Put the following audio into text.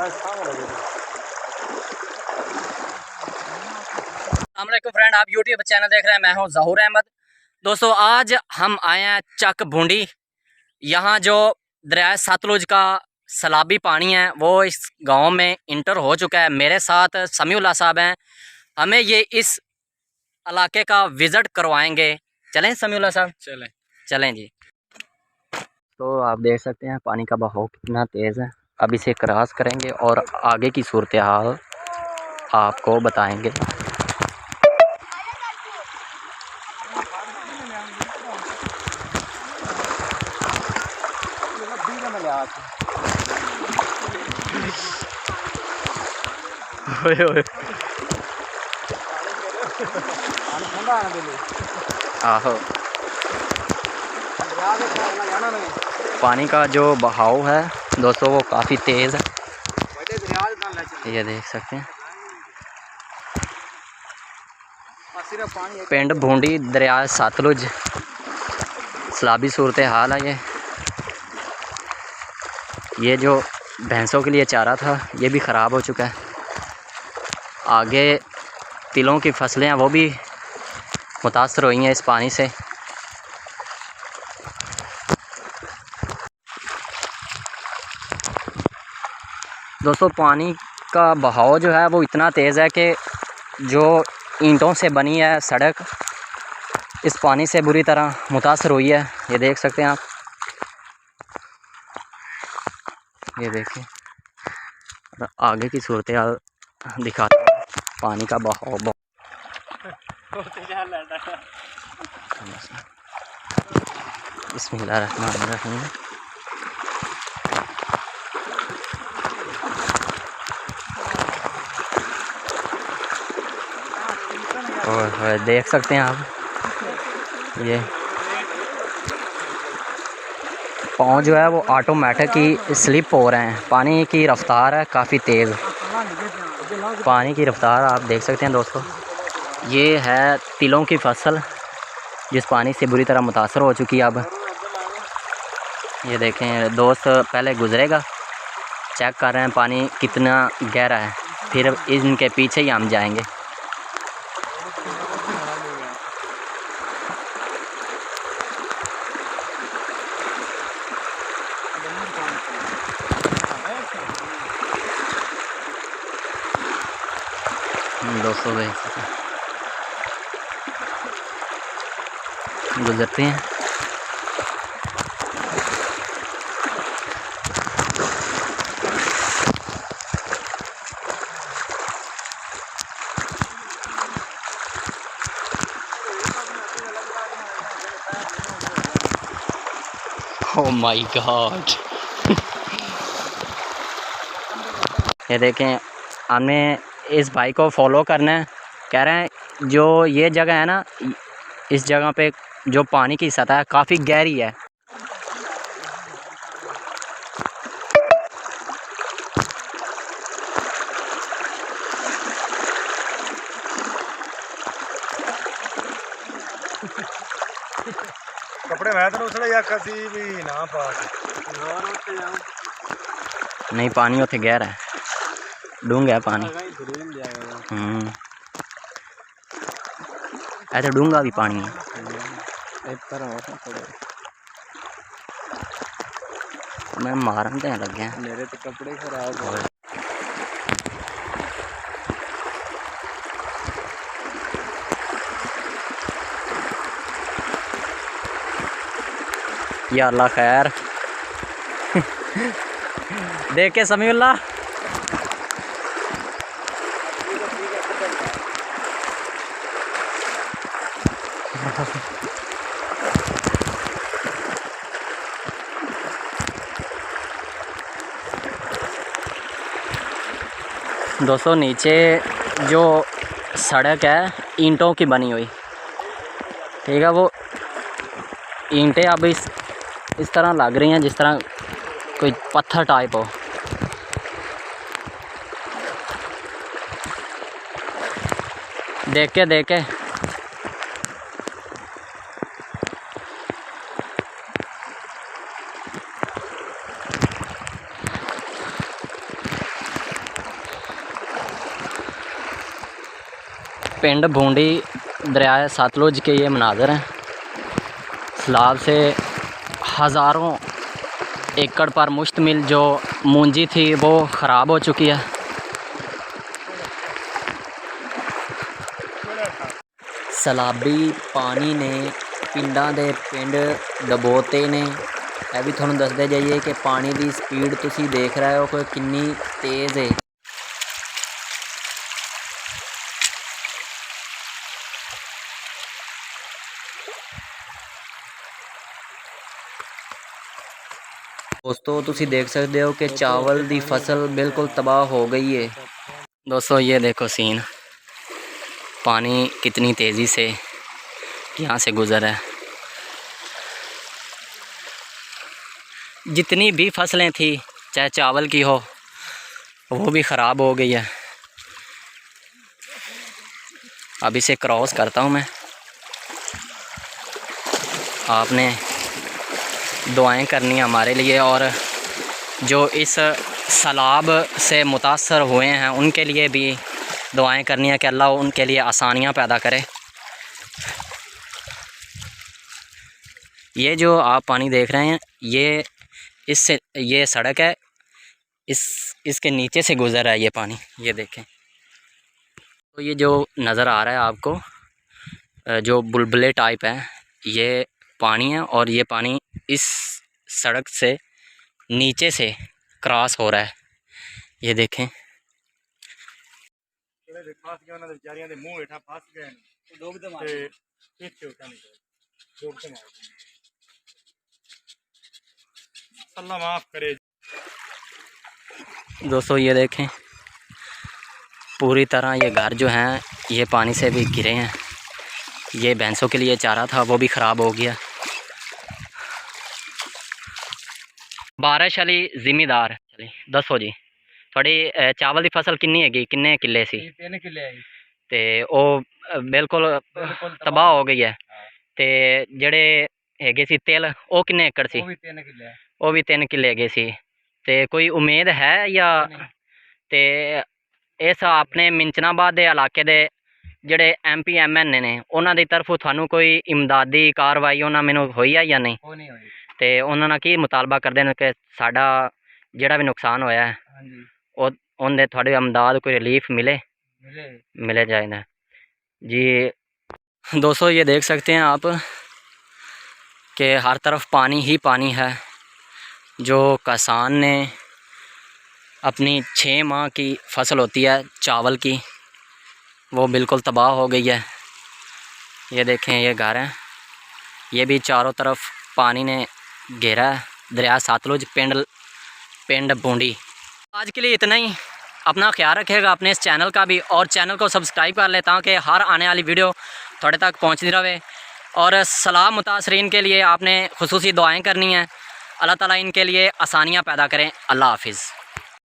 अस्सलामुअलैकुम फ्रेंड, आप YouTube channel देख रहे हैं। मैं हूं ज़हूर अहमद। दोस्तों, आज हम आए हैं चक भूंडी। यहाँ जो दरिया सतलुज का सैलाबी पानी है वो इस गांव में इंटर हो चुका है। मेरे साथ समीउल्लाह साहब हैं, हमें ये इस इलाके का विज़िट करवाएंगे। चलें समीउल्लाह साहब? चलें जी। तो आप देख सकते हैं पानी का बहाव कितना तेज़ है। अब इसे क्रॉस करेंगे और आगे की सूरत हाल आपको बताएंगे। आहो, पानी का जो बहाव है दोस्तों वो काफ़ी तेज़ है, ये देख सकते हैं। पिंड भूंडी, दरिया सतलुज, सैलाबी सूरत हाल है। ये जो भैंसों के लिए चारा था ये भी ख़राब हो चुका है। आगे तिलों की फसलें हैं वो भी मुतासर हुई हैं इस पानी से। दोस्तों, पानी का बहाव जो है वो इतना तेज़ है कि जो ईंटों से बनी है सड़क इस पानी से बुरी तरह मुतासर हुई है। ये देख सकते हैं आप, ये देखिए। आगे की सूरत हाल दिखाते हैं। पानी का बहाव बिस्मिल्लाहिर्रहमानिर्रहीम। और देख सकते हैं आप, ये पाँव जो है वो ऑटोमेटिक ही स्लिप हो रहे हैं। पानी की रफ़्तार है काफ़ी तेज़। पानी की रफ़्तार आप देख सकते हैं दोस्तों। ये है तिलों की फसल जिस पानी से बुरी तरह मुतासर हो चुकी है। अब ये देखें, दोस्त पहले गुज़रेगा, चेक कर रहे हैं पानी कितना गहरा है, फिर इनके पीछे ही हम जाएंगे। दोस्तों गुजरते हैं। Oh my God. ये देखें, हमें इस भाई को फॉलो करना है। कह रहे हैं जो ये जगह है ना, इस जगह पे जो पानी की सतह काफ़ी गहरी है। कपड़े मैं तो उसने या कसी भी ना पास नहीं, पानी उथे गहरा है, डूंगा है पानी। ऐसे डूंगा भी पानी है। मैं मारन तो लग गया, मेरे तो कपड़े खराब हो गए। या अल्लाह खैर। देख के समीउल्लाह, दोस्तों नीचे जो सड़क है ईंटों की बनी हुई, ठीक है। वो ईंटें अब इस तरह लग रही हैं जिस तरह कोई पत्थर टाइप हो। देख के पिंड भूंडी दरियाए सतलुज के ये मनाज़र हैं। सैलाब से हज़ारों एकड़ पर मुश्तमिल जो मूंजी थी वो ख़राब हो चुकी है। सैलाबी पानी ने पिंडां दे पिंड डबोते ने। ਇਹ ਵੀ ਤੁਹਾਨੂੰ ਦੱਸਦੇ ਜਾਈਏ ਕਿ ਪਾਣੀ ਦੀ ਸਪੀਡ ਤੁਸੀਂ ਦੇਖ ਰਹੇ ਹੋ ਕਿ ਕਿੰਨੀ ਤੇਜ਼ ਹੈ। दोस्तों ਤੁਸੀਂ देख सकते हो कि चावल की फसल बिल्कुल तबाह हो गई है। दोस्तों ये देखो सीन, पानी कितनी तेज़ी से यहाँ से गुज़र है। जितनी भी फसलें थी चाहे चावल की हो वो भी ख़राब हो गई है। अब इसे क्रॉस करता हूँ मैं। आपने दुआएं करनी है हमारे लिए, और जो इस सैलाब से मुतासर हुए हैं उनके लिए भी दुआएं करनी है कि अल्लाह उनके लिए आसानियाँ पैदा करे। ये जो आप पानी देख रहे हैं ये सड़क है, इसके नीचे से गुज़र रहा है ये पानी। ये देखें तो ये जो नज़र आ रहा है आपको जो बुलबुले टाइप है ये पानी है, और ये पानी इस सड़क से नीचे से क्रॉस हो रहा है। ये देखें अल्लाह माफ़ करे। दोस्तों ये देखें पूरी तरह ये घर जो हैं ये पानी से भी घिरे हैं। ये भैंसों के लिए चारा था वो भी ख़राब हो गया। बारिश वाली ज़िम्मेदार चली दसो जी, थोड़ी चावल की फसल कितनी हैगी, किन्ने किले सी? 3 किले है ते ओ बिल्कुल तबाह हो गई है। ते जड़े हैगे सी तिल वो किन्ने एकड़ सी? वो भी 3 किले है। वो भी 3 किले हैगे सी। ते कोई उम्मीद है या ते इस अपने मिंचनाबाद दे इलाके दे ਜਿਹੜੇ MP MN ਨੇ ਉਹਨਾਂ ਦੀ ਤਰਫੋਂ ਤੁਹਾਨੂੰ ਕੋਈ ਇਮਦਾਦੀ ਕਾਰਵਾਈ ਉਹਨਾਂ ਮੈਨੂੰ ਹੋਈ ਆ ਜਾਂ ਨਹੀਂ? ਉਹ ਨਹੀਂ ਹੋਈ। ਤੇ ਉਹਨਾਂ ਨਾਲ ਕੀ ਮੁਤਾਲਬਾ ਕਰਦੇ ਨੇ ਕਿ ਸਾਡਾ ਜਿਹੜਾ ਵੀ ਨੁਕਸਾਨ ਹੋਇਆ ਹੈ ਹਾਂਜੀ ਉਹ ਉਹਦੇ ਤੁਹਾਡੇ ਇਮਦਾਦ कोई रिलीफ मिले जाए। जी दोस्तों ये देख सकते हैं आप कि हर तरफ पानी ही पानी है। जो किसान ने अपनी 6 माह की फसल होती है चावल की वो बिल्कुल तबाह हो गई है। ये देखें ये घर है, ये भी चारों तरफ पानी ने घेरा है। दरिया सतलुज पिंड बूंडी। आज के लिए इतना ही। अपना ख्याल रखिएगा अपने इस चैनल का भी, और चैनल को सब्सक्राइब कर ले ताकि हर आने वाली वीडियो थोड़े तक पहुंचती रहे। और सलाह मुतासरीन के लिए आपने खुसूसी दुआएं करनी हैं। अल्लाह ताला इनके लिए आसानियाँ पैदा करें। अल्लाह हाफिज़।